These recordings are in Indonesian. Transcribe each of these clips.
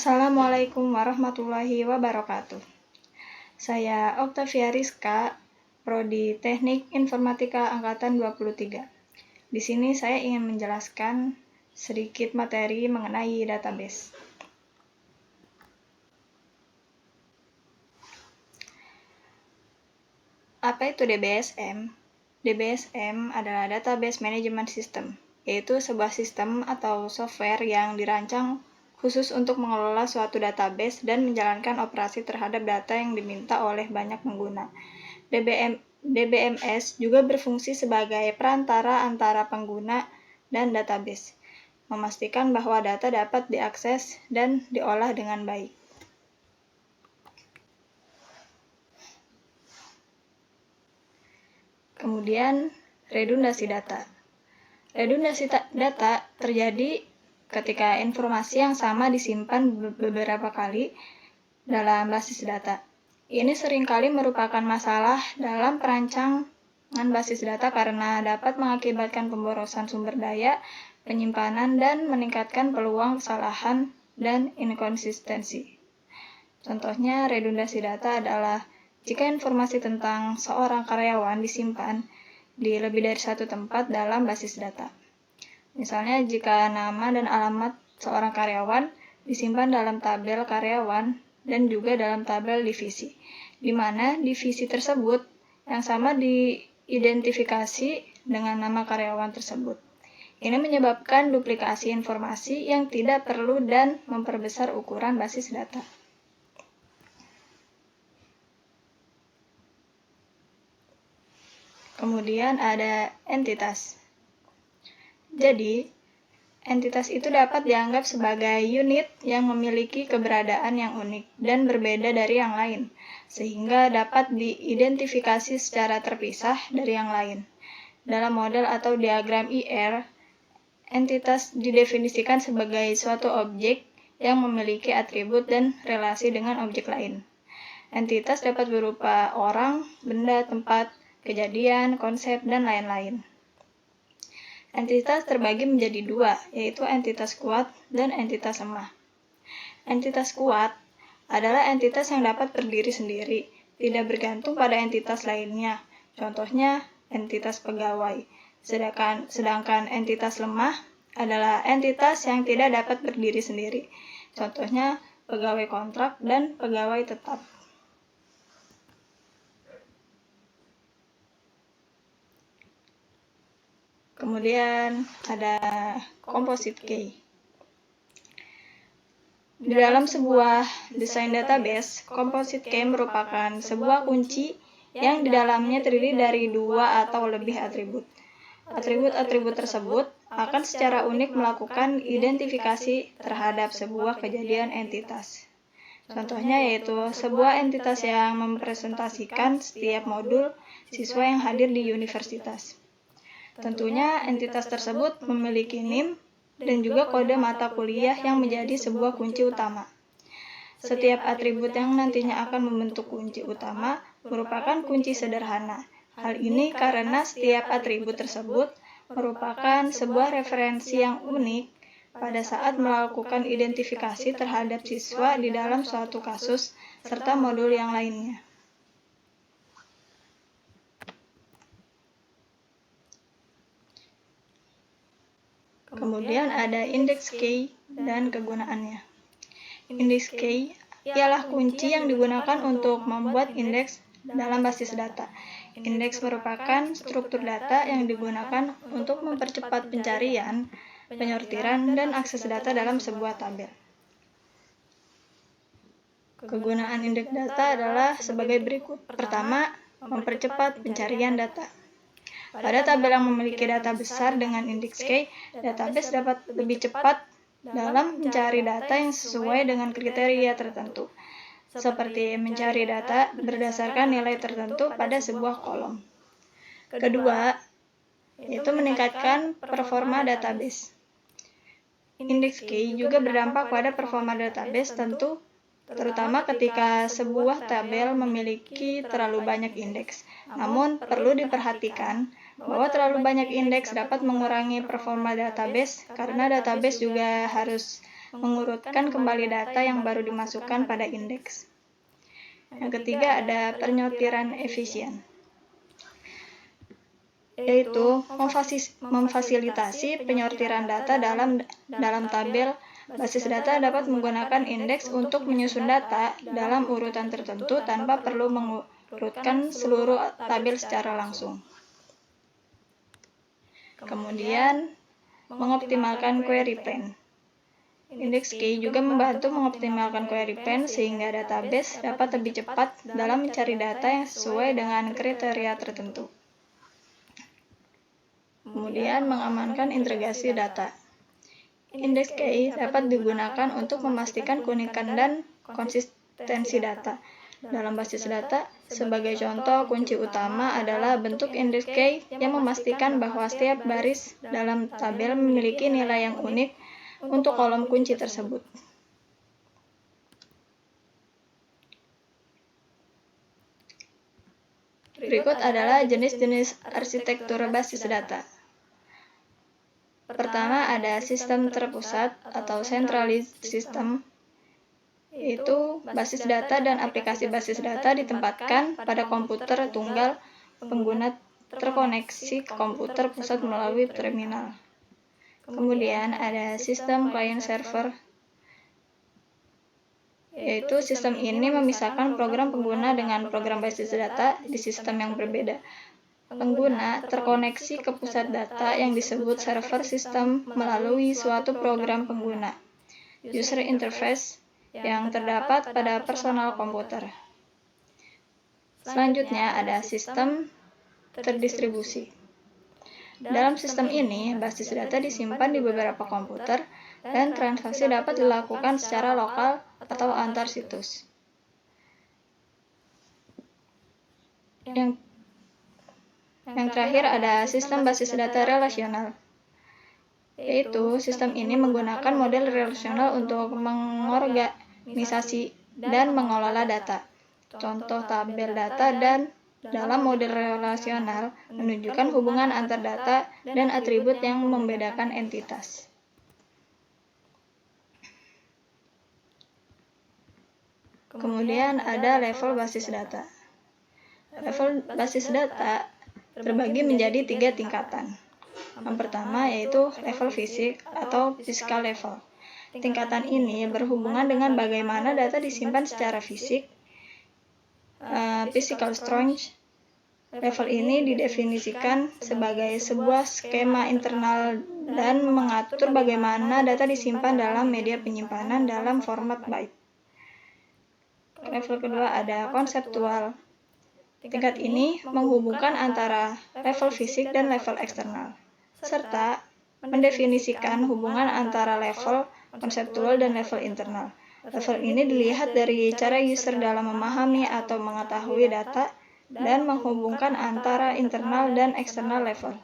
Assalamualaikum warahmatullahi wabarakatuh. Saya Octavia Rizka, Prodi Teknik Informatika Angkatan 23. Di sini saya ingin menjelaskan sedikit materi mengenai database. Apa itu DBSM? DBSM adalah Database Management System, yaitu sebuah sistem atau software yang dirancang khusus untuk mengelola suatu database dan menjalankan operasi terhadap data yang diminta oleh banyak pengguna. DBMS juga berfungsi sebagai perantara antara pengguna dan database, memastikan bahwa data dapat diakses dan diolah dengan baik. Kemudian, redundasi data. Redundasi data terjadi ketika informasi yang sama disimpan beberapa kali dalam basis data. Ini seringkali merupakan masalah dalam perancangan basis data karena dapat mengakibatkan pemborosan sumber daya, penyimpanan, dan meningkatkan peluang kesalahan dan inkonsistensi. Contohnya, redundasi data adalah jika informasi tentang seorang karyawan disimpan di lebih dari satu tempat dalam basis data. Misalnya, jika nama dan alamat seorang karyawan disimpan dalam tabel karyawan dan juga dalam tabel divisi, di mana divisi tersebut yang sama diidentifikasi dengan nama karyawan tersebut. Ini menyebabkan duplikasi informasi yang tidak perlu dan memperbesar ukuran basis data. Kemudian ada entitas. Jadi, entitas itu dapat dianggap sebagai unit yang memiliki keberadaan yang unik dan berbeda dari yang lain, sehingga dapat diidentifikasi secara terpisah dari yang lain. Dalam model atau diagram IR, entitas didefinisikan sebagai suatu objek yang memiliki atribut dan relasi dengan objek lain. Entitas dapat berupa orang, benda, tempat, kejadian, konsep, dan lain-lain. Entitas terbagi menjadi dua, yaitu entitas kuat dan entitas lemah. Entitas kuat adalah entitas yang dapat berdiri sendiri, tidak bergantung pada entitas lainnya, contohnya entitas pegawai. Sedangkan entitas lemah adalah entitas yang tidak dapat berdiri sendiri, contohnya pegawai kontrak dan pegawai tetap. Kemudian ada composite key. Di dalam sebuah desain database, composite key merupakan sebuah kunci yang di dalamnya terdiri dari dua atau lebih atribut. Atribut-atribut tersebut akan secara unik melakukan identifikasi terhadap sebuah kejadian entitas. Contohnya yaitu sebuah entitas yang mempresentasikan setiap modul siswa yang hadir di universitas. Tentunya entitas tersebut memiliki NIM dan juga kode mata kuliah yang menjadi sebuah kunci utama. Setiap atribut yang nantinya akan membentuk kunci utama merupakan kunci sederhana. Hal ini karena setiap atribut tersebut merupakan sebuah referensi yang unik pada saat melakukan identifikasi terhadap siswa di dalam suatu kasus serta modul yang lainnya. Kemudian ada index key dan kegunaannya. Index key ialah kunci yang digunakan untuk membuat indeks dalam basis data. Indeks merupakan struktur data yang digunakan untuk mempercepat pencarian, penyortiran, dan akses data dalam sebuah tabel. Kegunaan indeks data adalah sebagai berikut. Pertama, mempercepat pencarian data. Pada tabel yang memiliki data besar dengan indeks key, database dapat lebih cepat dalam mencari data yang sesuai dengan kriteria tertentu, seperti mencari data berdasarkan nilai tertentu pada sebuah kolom. Kedua, yaitu meningkatkan performa database. Indeks key juga berdampak pada performa database terutama ketika sebuah tabel memiliki terlalu banyak indeks. Namun, perlu diperhatikan bahwa terlalu banyak indeks dapat mengurangi performa database karena database juga harus mengurutkan kembali data yang baru dimasukkan pada indeks. Yang ketiga ada penyortiran efisien, yaitu memfasilitasi penyortiran data dalam tabel. Basis data dapat menggunakan indeks untuk menyusun data dalam urutan tertentu tanpa perlu mengurutkan seluruh tabel secara langsung. Kemudian, mengoptimalkan query plan. Index key juga membantu mengoptimalkan query plan sehingga database dapat lebih cepat dalam mencari data yang sesuai dengan kriteria tertentu. Kemudian, mengamankan integrasi data. Index key dapat digunakan untuk memastikan keunikan dan konsistensi data. Dalam basis data, sebagai contoh, kunci utama adalah bentuk index key yang memastikan bahwa setiap baris dalam tabel memiliki nilai yang unik untuk kolom kunci tersebut. Berikut adalah jenis-jenis arsitektur basis data. Pertama ada sistem terpusat atau centralized system, yaitu basis data dan aplikasi basis data ditempatkan pada komputer tunggal pengguna terkoneksi ke komputer pusat melalui terminal. Kemudian ada sistem client server, yaitu sistem ini memisahkan program pengguna dengan program basis data di sistem yang berbeda. Pengguna terkoneksi ke pusat data yang disebut server sistem melalui suatu program pengguna, user interface, yang terdapat pada personal komputer. Selanjutnya ada sistem terdistribusi. Dalam sistem ini, basis data disimpan di beberapa komputer dan transaksi dapat dilakukan secara lokal atau antar situs. Yang terakhir ada sistem basis data relasional, yaitu sistem ini menggunakan model relasional untuk mengorganisasi dan mengelola data. Contoh tabel data dan dalam model relasional menunjukkan hubungan antar data dan atribut yang membedakan entitas. Kemudian ada level basis data. Level basis data terbagi menjadi 3 tingkatan. Yang pertama yaitu level fisik atau physical level. Tingkatan ini berhubungan dengan bagaimana data disimpan secara fisik, physical storage. Level ini didefinisikan sebagai sebuah skema internal dan mengatur bagaimana data disimpan dalam media penyimpanan dalam format byte. Level kedua ada konseptual. Tingkat ini menghubungkan antara level fisik dan level eksternal, serta mendefinisikan hubungan antara level konseptual dan level internal. Level ini dilihat dari cara user dalam memahami atau mengetahui data dan menghubungkan antara internal dan eksternal level.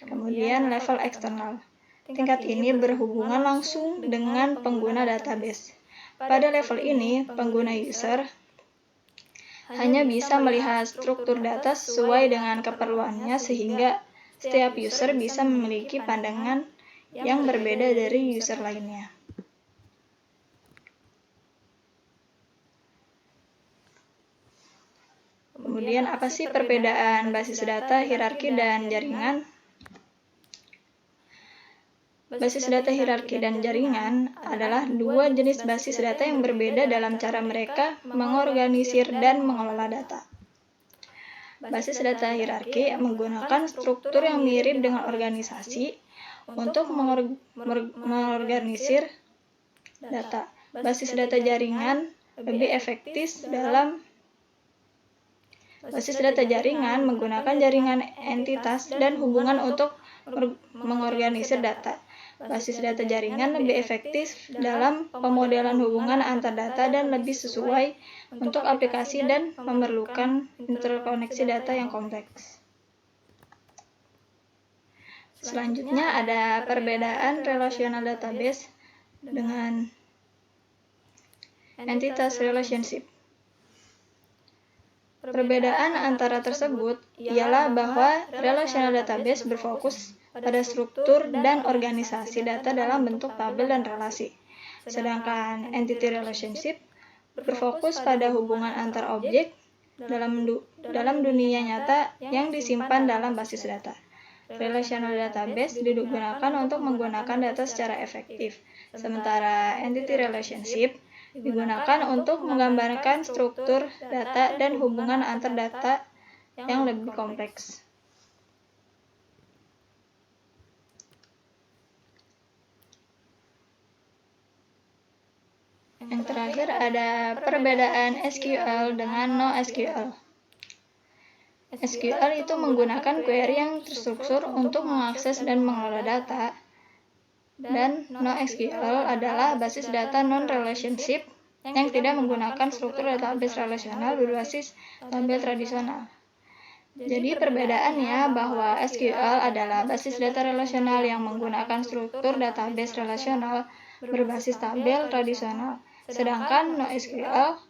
Kemudian level eksternal. Tingkat ini berhubungan langsung dengan pengguna database. Pada level ini, pengguna user hanya bisa melihat struktur data sesuai dengan keperluannya sehingga setiap user bisa memiliki pandangan yang berbeda dari user lainnya. Kemudian apa sih perbedaan basis data, hierarki, dan jaringan? Basis data hierarki dan jaringan adalah dua jenis basis data yang berbeda dalam cara mereka mengorganisir dan mengelola data. Basis data hierarki menggunakan struktur yang mirip dengan organisasi untuk mengorganisir data. Basis data jaringan lebih efektif dalam basis data jaringan menggunakan jaringan entitas dan hubungan untuk mengorganisir data. Basis data jaringan lebih efektif dalam pemodelan hubungan antar data dan lebih sesuai untuk aplikasi dan memerlukan interkoneksi data yang kompleks. Selanjutnya ada perbedaan relational database dengan entitas relationship. Perbedaan antara tersebut ialah bahwa relational database berfokus pada struktur dan organisasi data dalam bentuk tabel dan relasi. Sedangkan entity relationship berfokus pada hubungan antar objek dalam dunia nyata yang disimpan dalam basis data. Relational database digunakan untuk menggunakan data secara efektif, sementara entity relationship digunakan untuk menggambarkan struktur data dan hubungan antar data yang lebih kompleks. Yang terakhir ada perbedaan SQL dengan NoSQL. SQL itu menggunakan query yang terstruktur untuk mengakses dan mengelola data, dan NoSQL adalah basis data non-relationship yang tidak menggunakan struktur database relasional berbasis tabel tradisional. Jadi perbedaannya bahwa SQL adalah basis data relasional yang menggunakan struktur database relasional berbasis tabel tradisional, sedangkan NoSQL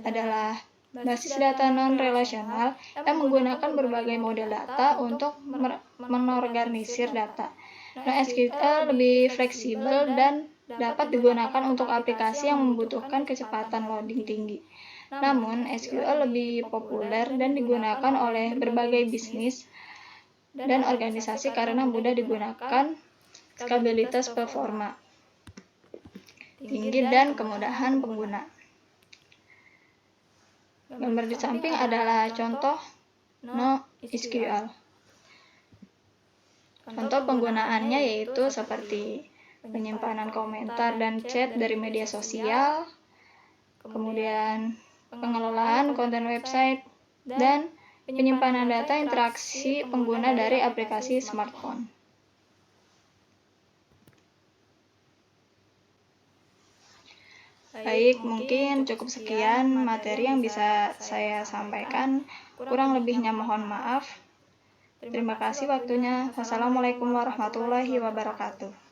adalah basis data non-relasional yang menggunakan berbagai model data untuk menorganisir data. NoSQL lebih fleksibel dan dapat digunakan untuk aplikasi yang membutuhkan kecepatan loading tinggi. Namun, SQL lebih populer dan digunakan oleh berbagai bisnis dan organisasi karena mudah digunakan, stabilitas performa tinggi, dan kemudahan pengguna. Gambar di samping adalah contoh NoSQL. Contoh penggunaannya yaitu seperti penyimpanan komentar dan chat dari media sosial, kemudian pengelolaan konten website, dan penyimpanan data interaksi pengguna dari aplikasi smartphone. Baik, mungkin cukup sekian materi yang bisa saya sampaikan. Kurang lebihnya mohon maaf. Terima kasih waktunya. Wassalamualaikum warahmatullahi wabarakatuh.